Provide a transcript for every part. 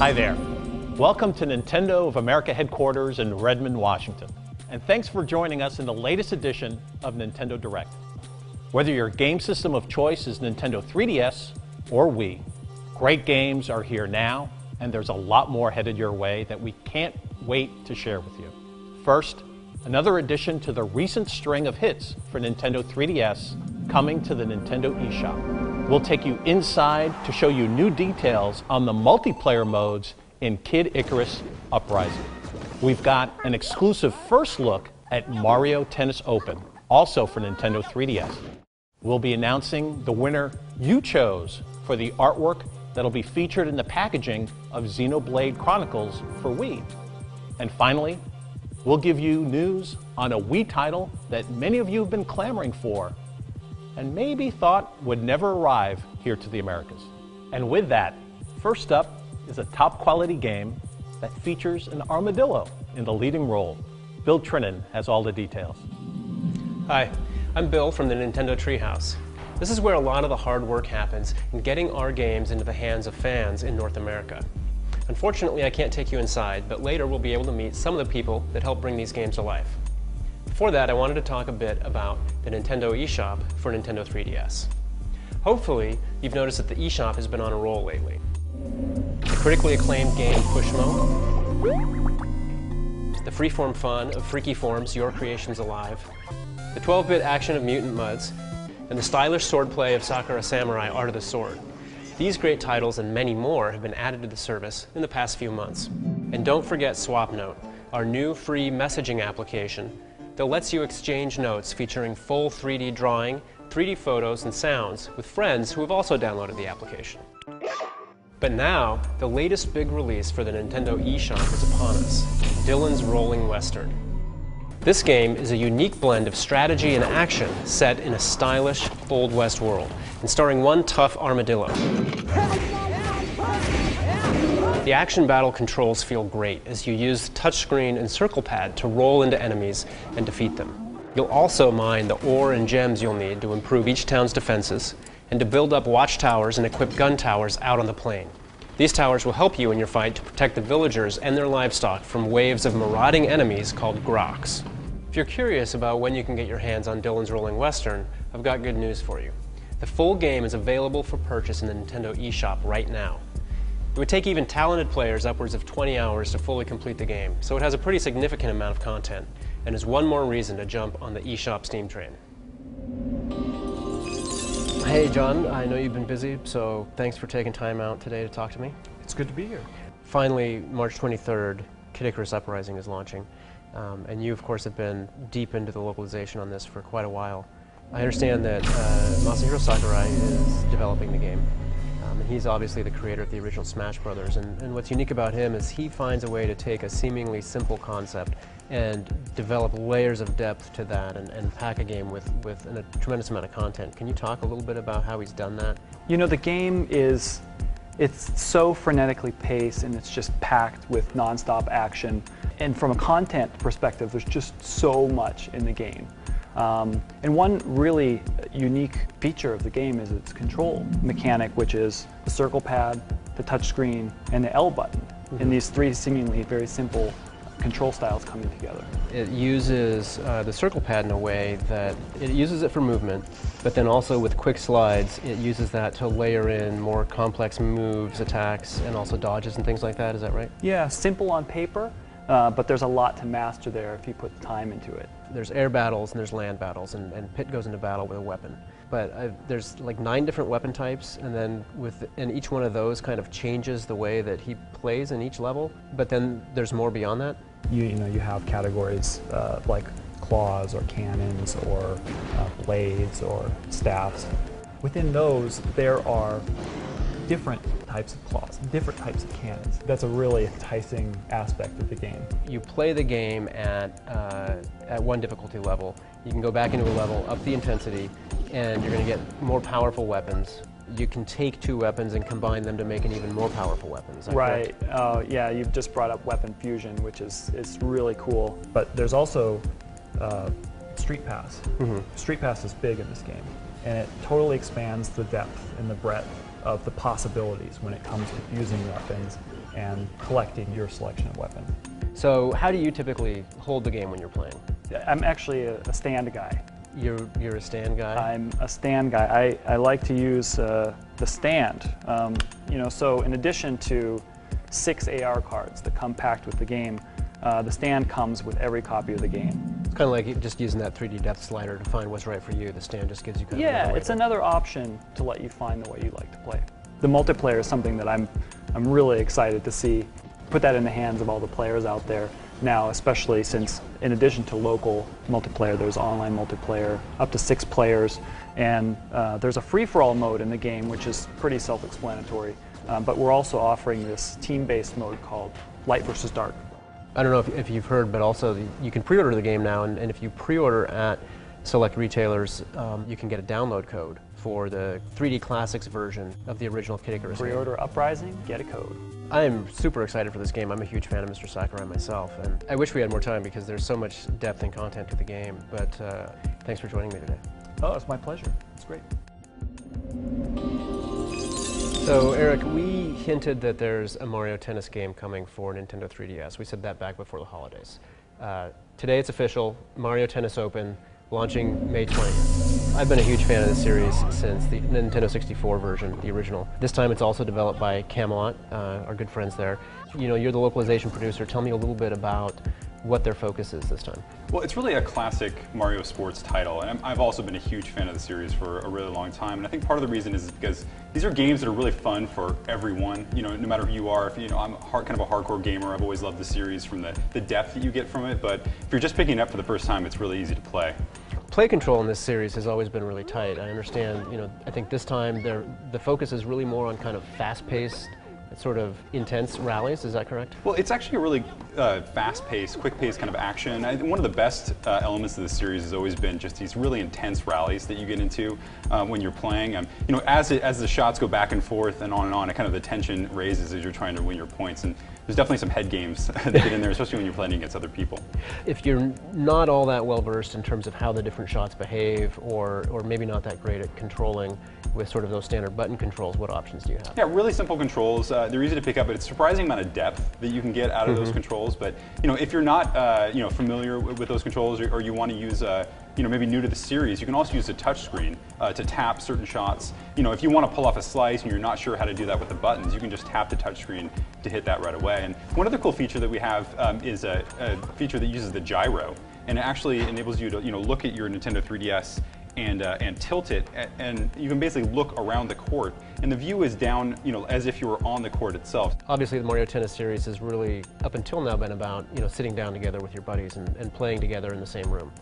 Hi there. Welcome to Nintendo of America headquarters in Redmond, Washington. And thanks for joining us in the latest edition of Nintendo Direct. Whether your game system of choice is Nintendo 3DS or Wii, great games are here now, and there's a lot more headed your way that we can't wait to share with you. First, another addition to the recent string of hits for Nintendo 3DS coming to the Nintendo eShop. We'll take you inside to show you new details on the multiplayer modes in Kid Icarus Uprising. We've got an exclusive first look at Mario Tennis Open, also for Nintendo 3DS. We'll be announcing the winner you chose for the artwork that'll be featured in the packaging of Xenoblade Chronicles for Wii. And finally, we'll give you news on a Wii title that many of you have been clamoring for and maybe thought would never arrive here to the Americas. And with that, first up is a top quality game that features an armadillo in the leading role. Bill Trinan has all the details. Hi, I'm Bill from the Nintendo Treehouse. This is where a lot of the hard work happens in getting our games into the hands of fans in North America. Unfortunately, I can't take you inside, but later we'll be able to meet some of the people that help bring these games to life. Before that, I wanted to talk a bit about the Nintendo eShop for Nintendo 3DS. Hopefully, you've noticed that the eShop has been on a roll lately. The critically acclaimed game Pushmo, the freeform fun of Freaky Forms, Your Creations Alive, the 12-bit action of Mutant Mudds, and the stylish swordplay of Sakura Samurai Art of the Sword. These great titles and many more have been added to the service in the past few months. And don't forget SwapNote, our new free messaging application that lets you exchange notes featuring full 3D drawing, 3D photos, and sounds with friends who have also downloaded the application. But now, the latest big release for the Nintendo eShop is upon us, Dillons Rolling Western. This game is a unique blend of strategy and action set in a stylish, Old West world, and starring one tough armadillo. The action battle controls feel great as you use the touchscreen and circle pad to roll into enemies and defeat them. You'll also mine the ore and gems you'll need to improve each town's defenses and to build up watchtowers and equip gun towers out on the plain. These towers will help you in your fight to protect the villagers and their livestock from waves of marauding enemies called groks. If you're curious about when you can get your hands on Dillons Rolling Western, I've got good news for you. The full game is available for purchase in the Nintendo eShop right now. It would take even talented players upwards of 20 hours to fully complete the game, so it has a pretty significant amount of content, and is one more reason to jump on the eShop Steam train. Hey John, I know you've been busy, so thanks for taking time out today to talk to me. It's good to be here. Finally, March 23rd, Kid Icarus Uprising is launching, and you of course have been deep into the localization on this for quite a while. I understand that Masahiro Sakurai is developing the game. And he's obviously the creator of the original Smash Brothers, and what's unique about him is he finds a way to take a seemingly simple concept and develop layers of depth to that and pack a game with a tremendous amount of content. Can you talk a little bit about how he's done that? You know, the game it's so frenetically paced and it's just packed with nonstop action. And from a content perspective, there's just so much in the game. And one really unique feature of the game is its control mechanic, which is the circle pad, the touchscreen, and the L button. And these three seemingly very simple control styles coming together. It uses the circle pad in a way that it uses it for movement, but then also with quick slides, it uses that to layer in more complex moves, attacks, and also dodges and things like that. Is that right? Yeah, simple on paper, but there's a lot to master there if you put the time into it. There's air battles and there's land battles, and Pit goes into battle with a weapon. But there's like 9 different weapon types, and then and each one of those kind of changes the way that he plays in each level. But then there's more beyond that. You know, you have categories like claws or cannons or blades or staffs. Within those, there are different types of claws, different types of cannons. That's a really enticing aspect of the game. You play the game at one difficulty level. You can go back into a level, up the intensity, and you're going to get more powerful weapons. You can take 2 weapons and combine them to make an even more powerful weapon. Is that right. correct? Yeah, you've just brought up weapon fusion, which is really cool. But there's also Street Pass. Street Pass is big in this game, and it totally expands the depth and the breadth of the possibilities when it comes to fusing weapons and collecting your selection of weapon. So how do you typically hold the game when you're playing? I'm actually a stand guy. You're a stand guy? I'm a stand guy. I like to use the stand. So in addition to 6 AR cards that come packed with the game, the stand comes with every copy of the game. It's kind of like just using that 3D depth slider to find what's right for you. The stand just gives you kind of Yeah, it's another option to let you find the way you like to play. The multiplayer is something that I'm really excited to see. Put that in the hands of all the players out there now, especially since in addition to local multiplayer, there's online multiplayer, up to 6 players, and there's a free-for-all mode in the game, which is pretty self-explanatory. But we're also offering this team-based mode called Light versus Dark. I don't know if you've heard, but also you can pre-order the game now, and if you pre-order at select retailers, you can get a download code for the 3D Classics version of the original Kid Icarus game. Pre-order Uprising, get a code. I am super excited for this game. I'm a huge fan of Mr. Sakurai myself, and I wish we had more time because there's so much depth and content to the game, but thanks for joining me today. Oh, it's my pleasure. It's great. So, Eric, we hinted that there's a Mario Tennis game coming for Nintendo 3DS. We said that back before the holidays. Today it's official, Mario Tennis Open, launching May 20th. I've been a huge fan of this series since the Nintendo 64 version, the original. This time it's also developed by Camelot, our good friends there. You know, you're the localization producer. Tell me a little bit about what their focus is this time. Well, it's really a classic Mario sports title, and I've also been a huge fan of the series for a really long time. And I think part of the reason is because these are games that are really fun for everyone. You know, no matter who you are. If I'm kind of a hardcore gamer. I've always loved the series from the depth that you get from it. But if you're just picking it up for the first time, it's really easy to play. Play control in this series has always been really tight. I understand. You know, I think this time the focus is really more on kind of fast-paced, sort of intense rallies. Is that correct? Well, it's actually a really fast-paced, quick-paced kind of action. One of the best elements of the series has always been just these really intense rallies that you get into when you're playing. You know, as the shots go back and forth and on, kind of the tension raises as you're trying to win your points. And there's definitely some head games that get in there, especially when you're playing against other people. If you're not all that well versed in terms of how the different shots behave, or maybe not that great at controlling with sort of those standard button controls, what options do you have? Yeah, really simple controls. They're easy to pick up, but it's a surprising amount of depth that you can get out of those controls. But you know, if you're not familiar with those controls, or you want to use maybe new to the series, you can also use the touch screen to tap certain shots. You know, if you want to pull off a slice and you're not sure how to do that with the buttons, you can just tap the touch screen to hit that right away. And one other cool feature that we have is a feature that uses the gyro, and it actually enables you to look at your Nintendo 3DS and tilt it, and you can basically look around the court, and the view is down, as if you were on the court itself. Obviously, the Mario Tennis series has really, up until now, been about sitting down together with your buddies and playing together in the same room.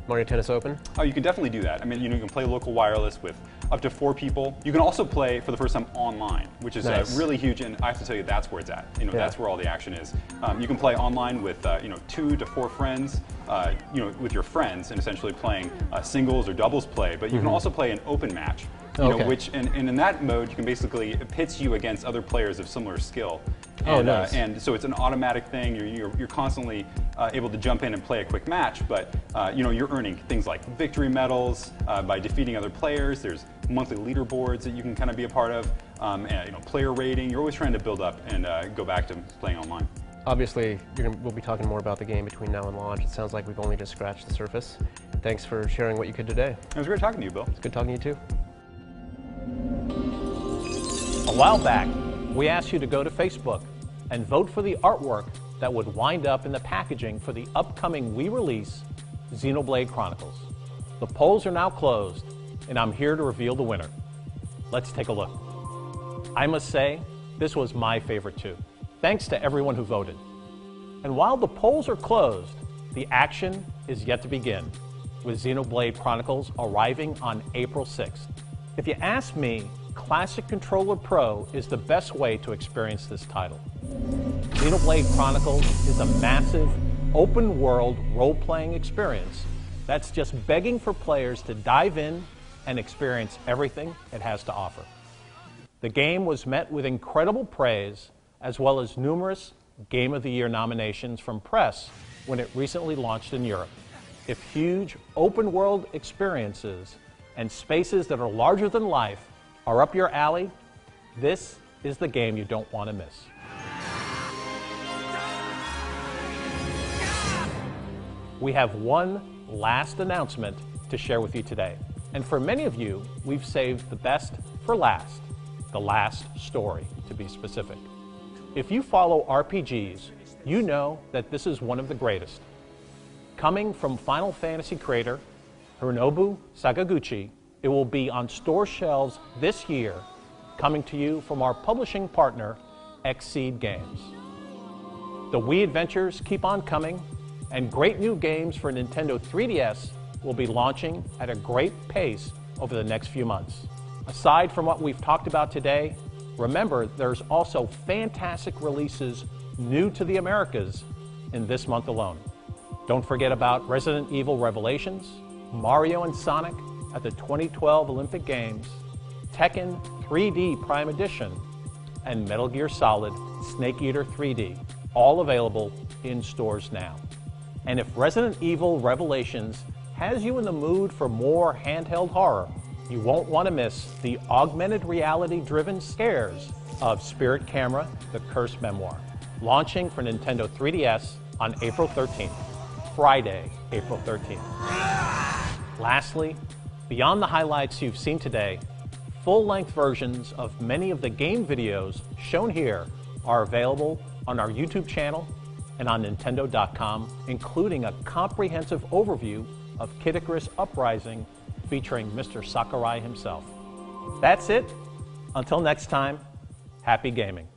Mario Tennis Open? Oh, you can definitely do that. I mean, you can play local wireless with up to 4 people. You can also play for the first time online, which is nice. Really huge, and I have to tell you, that's where it's at. That's where all the action is. You can play online with 2 to 4 friends, with your friends, and essentially playing singles or doubles play. But you can also play an open match. Which and in that mode, you can basically, it pits you against other players of similar skill. And, nice. And so it's an automatic thing. You're constantly able to jump in and play a quick match, but you're earning things like victory medals by defeating other players. There's monthly leaderboards that you can kind of be a part of, and player rating. You're always trying to build up and go back to playing online. Obviously, we'll be talking more about the game between now and launch. It sounds like we've only just scratched the surface. Thanks for sharing what you could today. It was great talking to you, Bill. It's good talking to you too. A while back, we asked you to go to Facebook and vote for the artwork that would wind up in the packaging for the upcoming Wii release, Xenoblade Chronicles. The polls are now closed, and I'm here to reveal the winner. Let's take a look. I must say, this was my favorite too. Thanks to everyone who voted. And while the polls are closed, the action is yet to begin, with Xenoblade Chronicles arriving on April 6th. If you ask me, Classic Controller Pro is the best way to experience this title. Xenoblade Chronicles is a massive, open-world role-playing experience that's just begging for players to dive in and experience everything it has to offer. The game was met with incredible praise, as well as numerous Game of the Year nominations from press when it recently launched in Europe. If huge, open-world experiences and spaces that are larger than life are up your alley, this is the game you don't want to miss. We have one last announcement to share with you today. And for many of you, we've saved the best for last, the last story, to be specific. If you follow RPGs, you know that this is one of the greatest. Coming from Final Fantasy creator Hironobu Sakaguchi, it will be on store shelves this year, coming to you from our publishing partner, Xseed Games. The Wii adventures keep on coming, and great new games for Nintendo 3DS will be launching at a great pace over the next few months. Aside from what we've talked about today, remember there's also fantastic releases new to the Americas in this month alone. Don't forget about Resident Evil Revelations, Mario and Sonic at the 2012 Olympic Games, Tekken 3D Prime Edition, and Metal Gear Solid Snake Eater 3D, all available in stores now. And if Resident Evil Revelations has you in the mood for more handheld horror, you won't want to miss the augmented reality-driven scares of Spirit Camera: The Cursed Memoir, launching for Nintendo 3DS on April 13th, Friday, April 13th. Lastly, beyond the highlights you've seen today, full-length versions of many of the game videos shown here are available on our YouTube channel and on Nintendo.com, including a comprehensive overview of Icarus Uprising featuring Mr. Sakurai himself. That's it. Until next time, happy gaming.